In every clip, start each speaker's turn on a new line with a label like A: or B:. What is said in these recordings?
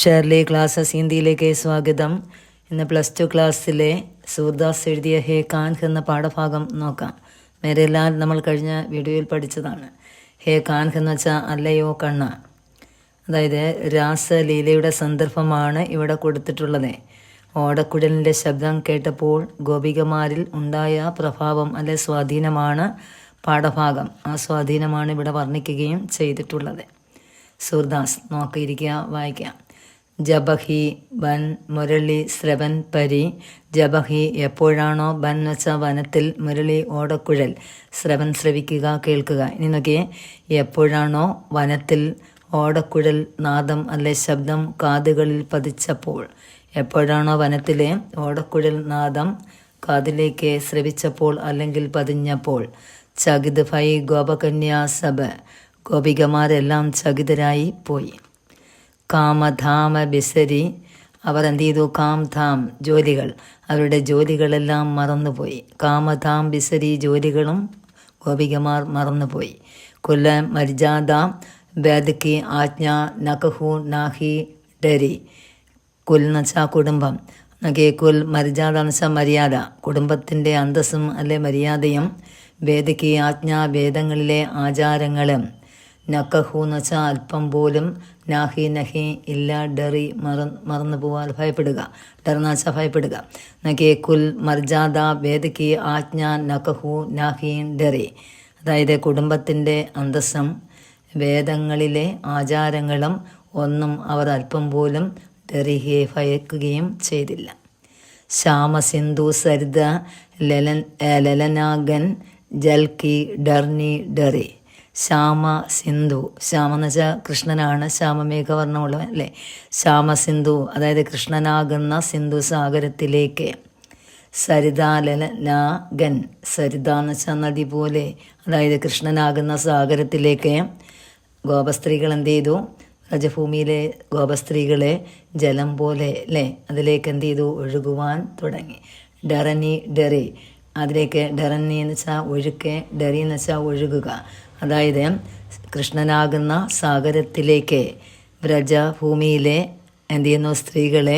A: Shirley classes ഹിന്ദിയിലേക്ക് സ്വാഗതം. ഇന്ന് +2 ക്ലാസ്സിലെ സൂർദാസ് എഴുതിയ ഹേ കാൻഹ് എന്ന പാഠഭാഗം നോക്കാം. മേരെല്ലാം നമ്മൾ കഴിഞ്ഞ വീഡിയോയിൽ പഠിച്ചതാണ്. ഹേ കാൻഹ് എന്ന് വെച്ചാൽ അല്ലയോ കണ്ണ. അതായത് രാസലീലയുടെ സന്ദർഭമാണ് ഇവിടെ കൊടുത്തിട്ടുള്ളത്. ഓടക്കുഴലിൻ്റെ ശബ്ദം കേട്ടപ്പോൾ ഗോപികമാരിൽ ഉണ്ടായ പ്രഭാവം അല്ലെ സ്വാധീനമാണ് പാഠഭാഗം. ആ സ്വാധീനമാണ് ഇവിടെ വർണ്ണിക്കുകയും ചെയ്തിട്ടുള്ളത്. സൂർദാസ് നോക്കിയിരിക്കുക, വായിക്കാം. ജബഹി ബൻ മുരളി ശ്രവൻ പരി. ജബഹി എപ്പോഴാണോ, ബൻ വെച്ച വനത്തിൽ, മുരളി ഓടക്കുഴൽ, ശ്രവൻ ശ്രവിക്കുക കേൾക്കുക. ഇനി നോക്കിയേ, എപ്പോഴാണോ വനത്തിൽ ഓടക്കുഴൽ നാദം അല്ലെ ശബ്ദം കാതുകളിൽ പതിച്ചപ്പോൾ. എപ്പോഴാണോ വനത്തിലെ ഓടക്കുഴൽ നാദം കാതിലേക്ക് ശ്രവിച്ചപ്പോൾ അല്ലെങ്കിൽ പതിഞ്ഞപ്പോൾ. ചകിത് ഭൈ ഗോപകന്യാ സബ്. ഗോപികമാരെല്ലാം ചകിതരായി പോയി. കാമധാമ ബിസരി. അവർ എന്ത് ചെയ്തു? കാം ധാം ജോലികൾ, അവരുടെ ജോലികളെല്ലാം മറന്നുപോയി. കാമധാം ബിസരി ജോലികളും ഗോപികമാർ മറന്നുപോയി. കുല മര്യാദ വേദക്കി ആജ്ഞ നഖഹു നാഹി ഡരി. കുൽ എന്ന് വെച്ചാൽ കുടുംബം. നോക്കിയേ, കുൽ മര്യാദ എന്ന് വെച്ചാൽ മര്യാദ, കുടുംബത്തിൻ്റെ അന്തസ്സും അല്ലെ മര്യാദയും. വേദക്കി ആജ്ഞ വേദങ്ങളിലെ ആചാരങ്ങളും. നഖഹു എന്ന് വെച്ചാൽ അല്പം പോലും. നാഹി നഹി ഇല്ല. ഡറി മറന്നു പോവാൻ ഭയപ്പെടുക. ഡർന്ന് വെച്ചാൽ ഭയപ്പെടുക. നോക്കിയേ, കുൽ മർജാദ വേദക്കി ആജ്ഞ നഖഹു നാഹി ഡറി. അതായത് കുടുംബത്തിൻ്റെ അന്തസ്സും വേദങ്ങളിലെ ആചാരങ്ങളും ഒന്നും അവർ അല്പം പോലും ഡറിയെ ഭയക്കുകയും ചെയ്തില്ല. ശ്യാമസിന്ധു സരിത ലലനാഗൻ ജൽക്കി ഡർനി ഡറി. ശ്യാമ സിന്ധു, ശ്യാമെന്ന് വെച്ചാൽ കൃഷ്ണനാണ്, ശ്യാമമേഘവർണ്ണമുള്ളവൻ അല്ലേ. ശ്യാമസിന്ധു അതായത് കൃഷ്ണനാകുന്ന സിന്ധു സാഗരത്തിലേക്ക്. സരിതാലനാഗൻ, സരിത എന്ന് വെച്ചാൽ നദി പോലെ, അതായത് കൃഷ്ണനാകുന്ന സാഗരത്തിലേക്ക് ഗോപസ്ത്രീകൾ എന്ത് ചെയ്തു? രജഭൂമിയിലെ ഗോപസ്ത്രീകളെ ജലം പോലെ അല്ലേ, അതിലേക്ക് എന്ത് ചെയ്തു? ഒഴുകുവാൻ തുടങ്ങി. ഡറനി ഡറി, അതിലേക്ക്. ഡറനി എന്ന് വെച്ചാൽ ഒഴുക്കെ, ഡറി എന്ന് വെച്ചാൽ ഒഴുകുക. അതായത് കൃഷ്ണനാകുന്ന സാഗരത്തിലേക്ക് വ്രജഭൂമിയിലെ എന്ത് ചെയ്യുന്നു? സ്ത്രീകളെ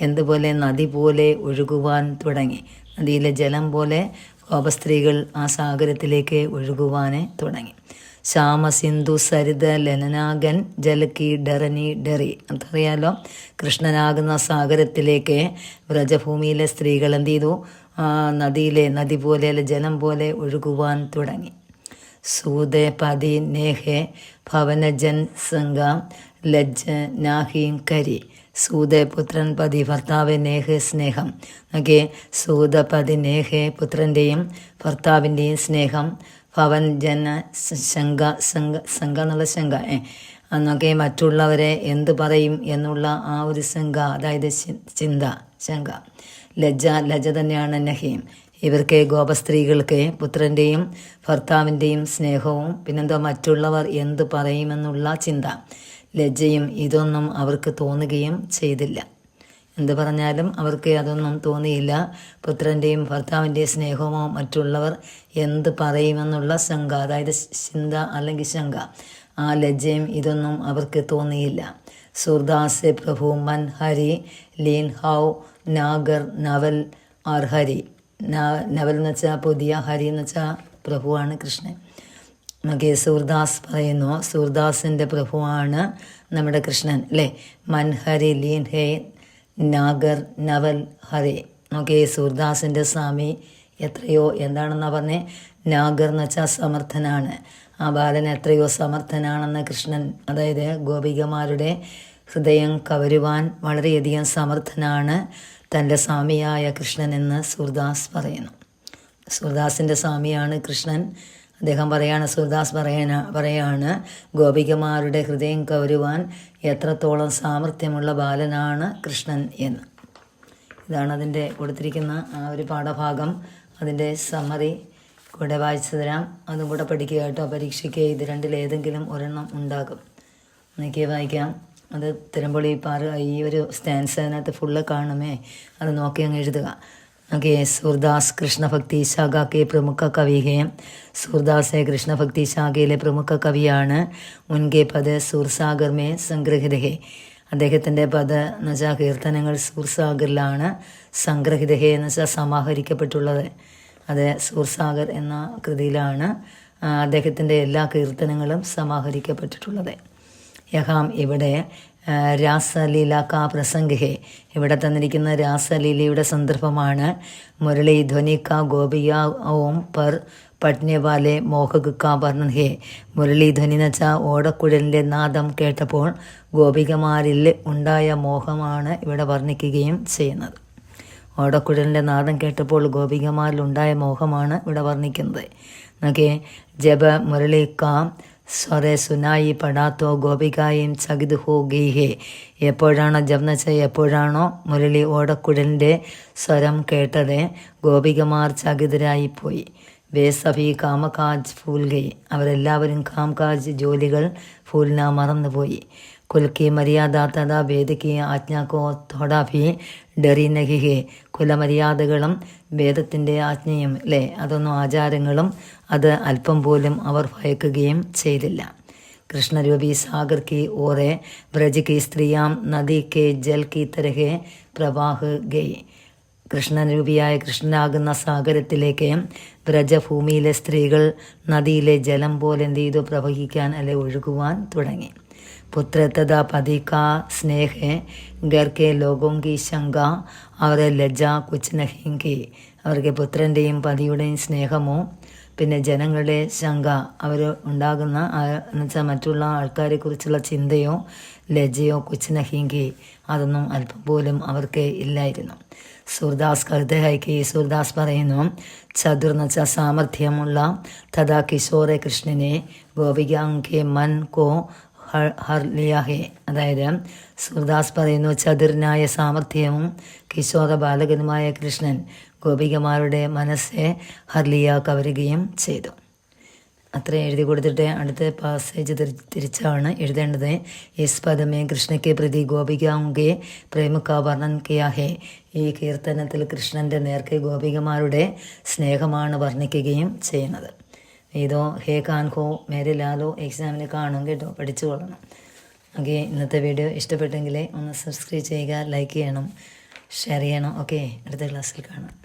A: എന്തുപോലെ? നദി പോലെ ഒഴുകുവാൻ തുടങ്ങി. നദിയിലെ ജലം പോലെ ഗോപസ്ത്രീകൾ ആ സാഗരത്തിലേക്ക് ഒഴുകുവാൻ തുടങ്ങി. ശ്യാമസിന്ധു സരിത ലലനാഗൻ ജലക്കി ഡറനി ഡറി. നമുക്കറിയാലോ, കൃഷ്ണനാകുന്ന സാഗരത്തിലേക്ക് വ്രജഭൂമിയിലെ സ്ത്രീകൾ എന്ത് ചെയ്തു? നദിയിലെ നദി പോലെ അല്ലെ ജലം പോലെ ഒഴുകുവാൻ തുടങ്ങി. സൂദേ പതി നേഹെ ഭവനജൻ സംഘ ലജ്ജ നാഹീം കരി. സൂദേ പുത്രൻ, പതി ഭർത്താവ്, നേഹെ സ്നേഹം. നോക്കെ, സൂദപതി നേഹെ പുത്രൻ്റെയും ഭർത്താവിൻ്റെയും സ്നേഹം. ഭവൻ ജന ശങ്ക, സംഘ എന്നുള്ള ശങ്ക. അന്നൊക്കെ മറ്റുള്ളവരെ എന്തു പറയും എന്നുള്ള ആ ഒരു ശങ്ക, അതായത് ചിന്ത, ശങ്ക. ലജ്ജ തന്നെയാണ് നഹീം. ഇവർക്ക് ഗോപസ്ത്രീകൾക്ക് പുത്രൻ്റെയും ഭർത്താവിൻ്റെയും സ്നേഹവും പിന്നെന്തോ മറ്റുള്ളവർ എന്തു പറയുമെന്നുള്ള ചിന്ത, ലജ്ജയും ഇതൊന്നും അവർക്ക് തോന്നുകയും ചെയ്തില്ല. എന്ത് പറഞ്ഞാലും അവർക്ക് അതൊന്നും തോന്നിയില്ല. പുത്രൻ്റെയും ഭർത്താവിൻ്റെയും സ്നേഹമോ മറ്റുള്ളവർ എന്ത് പറയുമെന്നുള്ള ശങ്ക, അതായത് ചിന്ത അല്ലെങ്കിൽ ശങ്ക, ആ ലജ്ജയും ഇതൊന്നും അവർക്ക് തോന്നിയില്ല. സൂർദാസ് പ്രഭു മൻ ഹരി ലീൻ ഹൗ നാഗർ നവൽ ആർ ഹരി. നവൽ എന്ന് വെച്ചാൽ പുതിയ, ഹരി എന്ന് വെച്ചാൽ പ്രഭുവാണ് കൃഷ്ണൻ. നമുക്ക് സൂർദാസ് പറയുന്നു, സൂർദാസിൻ്റെ പ്രഭുവാണ് നമ്മുടെ കൃഷ്ണൻ അല്ലേ. മൻ ഹരി ലീൻ ഹേ നാഗർ നവൽ ഹരി. നമുക്ക് സൂർദാസിൻ്റെ സ്വാമി എത്രയോ എന്താണെന്നാ പറഞ്ഞേ? നാഗർ എന്ന് വെച്ചാൽ സമർത്ഥനാണ്. ആ ബാലൻ എത്രയോ സമർത്ഥനാണെന്ന് കൃഷ്ണൻ, അതായത് ഗോപികമാരുടെ ഹൃദയം കവരുവാൻ വളരെയധികം സമർത്ഥനാണ് തൻ്റെ സ്വാമിയായ കൃഷ്ണൻ എന്ന് സൂർദാസ് പറയുന്നു. സൂർദാസിൻ്റെ സ്വാമിയാണ് കൃഷ്ണൻ. അദ്ദേഹം പറയാണ്, സൂർദാസ് പറയാണ് ഗോപികമാരുടെ ഹൃദയം കവരുവാൻ എത്രത്തോളം സാമർഥ്യമുള്ള ബാലനാണ് കൃഷ്ണൻ എന്ന്. ഇതാണ് അതിൻ്റെ കൊടുത്തിരിക്കുന്ന ആ ഒരു പാഠഭാഗം. അതിൻ്റെ സമ്മറി കൂടെ വായിച്ചു തരാം, അതും കൂടെ പഠിക്കുക കേട്ടോ. പരീക്ഷയ്ക്ക് ഇത് രണ്ടിലേതെങ്കിലും ഒരെണ്ണം ഉണ്ടാകും. എനിക്ക് വായിക്കാം. അത് തരുമ്പോൾ ഈ ഒരു സ്റ്റാൻസ് അതിനകത്ത് ഫുള്ള് കാണുമേ, അത് നോക്കി അങ്ങ് എഴുതുക. ओके सूरदास कृष्ण भक्ति शाखा के प्रमुख कवि हैं। सूरदास है कृष्ण भक्ति शाഖയിലെ പ്രമുഖ കവിയാണ്. ഉൻകെ പദ സൂർസാഗർ മേ സംഗ്രഹിത ഹെ. അദ്ദേഹത്തിൻ്റെ പദ എന്ന് വെച്ചാൽ കീർത്തനങ്ങൾ സൂർസാഗറിലാണ് സംഗ്രഹിതഹേ എന്ന് വെച്ചാൽ സമാഹരിക്കപ്പെട്ടുള്ളത്. അത് സൂർസാഗർ എന്ന കൃതിയിലാണ് അദ്ദേഹത്തിൻ്റെ എല്ലാ കീർത്തനങ്ങളും സമാഹരിക്കപ്പെട്ടിട്ടുള്ളത്. യഹാം ഇവിടെ രാസലീല കാ പ്രസംഗഹേ, ഇവിടെ തന്നിരിക്കുന്ന രാസലീലയുടെ സന്ദർഭമാണ്. മുരളി ധ്വനി കാ ഗോപിയ ഓം പർ പട്നേവാലെ മോഹക് കാ വർണ്ണൻ ഹേ. മുരളി ധ്വനി എന്ന് വെച്ചാൽ ഓടക്കുഴലിൻ്റെ നാദം കേട്ടപ്പോൾ ഗോപികമാരിൽ ഉണ്ടായ മോഹമാണ് ഇവിടെ വർണ്ണിക്കുകയും ചെയ്യുന്നത്. ഓടക്കുഴലിൻ്റെ നാദം കേട്ടപ്പോൾ ഗോപികമാരിലുണ്ടായ മോഹമാണ് ഇവിടെ വർണ്ണിക്കുന്നത്. നോക്കിയേ, ജബ മുരളി കാ സ്വരെ സുനായി പടാത്തോ ഗോപികായും ചകിത് ഹോ ഗയി ഹേ. എപ്പോഴാണോ ജപ് വെച്ചാൽ എപ്പോഴാണോ മുരളി ഓടക്കുഴലിൻ്റെ സ്വരം കേട്ടത് ഗോപികമാർ ചകിതരായിപ്പോയി. വേ സഭി കാമകാജ് ഫൂൽ ഗയി, അവരെല്ലാവരും കാംകാജ് ജോലികൾ ഫൂലിന മറന്നുപോയി. കുൽക്കി മര്യാദ തഥാ വേദിക്ക് ആജ്ഞാക്കോ തോടാ ഭി ഡറി നഹി ഹേ. കുലമര്യാദകളും വേദത്തിൻ്റെ ആജ്ഞയും അല്ലേ, അതൊന്നും ആചാരങ്ങളും അത് അല്പം പോലും അവർ ഭയക്കുകയും ചെയ്തില്ല. കൃഷ്ണരൂപി സാഗർ കി ഓറെ വ്രജ് കി സ്ത്രീയാം നദി കെ ജൽ കി തരഹെ പ്രവാഹ് ഗയി. കൃഷ്ണരൂപിയായ കൃഷ്ണനാകുന്ന സാഗരത്തിലേക്ക് വ്രജഭൂമിയിലെ സ്ത്രീകൾ നദിയിലെ ജലം പോലെ എന്ത് ചെയ്തു പ്രവഹിക്കാൻ അല്ലെ ഒഴുകുവാൻ തുടങ്ങി. പുത്ര തഥാ പതി കാ സ്നേഹ ഗർ കെ ലോഗോം കി ശങ്ക അവരെ ലജ്ജ കുച്ച് നഹിങ്കി. അവർക്ക് പുത്രൻ്റെയും പതിയുടെയും സ്നേഹമോ പിന്നെ ജനങ്ങളുടെ ശങ്ക അവർ ഉണ്ടാകുന്ന എന്നുവെച്ചാൽ മറ്റുള്ള ആൾക്കാരെ കുറിച്ചുള്ള ചിന്തയോ ലജ്ജയോ കുച്ച് നഹിങ്കി അതൊന്നും അല്പം പോലും അവർക്ക് ഇല്ലായിരുന്നു. സൂർദാസ് കരുതഹൈക്ക് സൂർദാസ് പറയുന്നു, ചതുർ എന്ന് വെച്ചാൽ സാമർഥ്യമുള്ള തഥാ കിശോറെ കൃഷ്ണനെ ഗോപികാങ്കെ മൻ കോ ഹർ ലിയാ ഹേ. അതായത് സൂർദാസ് പറയുന്നു, ചതുരനായ സാമർഥ്യവും കിശോര ബാലകനുമായ കൃഷ്ണൻ ഗോപികമാരുടെ മനസ്സെ ഹർലിയ കവരുകയും ചെയ്തു. അത്ര എഴുതി കൊടുത്തിട്ട് അടുത്ത പാസേജ് തിരിച്ചാണ് എഴുതേണ്ടത്. ഇസ് പദമേ കൃഷ്ണയ്ക്ക് പ്രതി ഗോപികാങ്കെ പ്രേമക വർണ്ണൻ കിയാ ഹേ. ഈ കീർത്തനത്തിൽ കൃഷ്ണൻ്റെ നേർക്ക് ഗോപികമാരുടെ സ്നേഹമാണ് വർണ്ണിക്കുകയും ചെയ്യുന്നത്. ഇതോ ഹേ കാൻഹോ മേരെ ലാലോ എക്സാമിന് കാണും കേട്ടോ, പഠിച്ചു കൊള്ളണം. ഓക്കെ, ഇന്നത്തെ വീഡിയോ ഇഷ്ടപ്പെട്ടെങ്കിൽ ഒന്ന് സബ്സ്ക്രൈബ് ചെയ്യുക, ലൈക്ക് ചെയ്യണം, ഷെയർ ചെയ്യണം. ഓക്കെ, അടുത്ത ക്ലാസ്സിൽ കാണാം.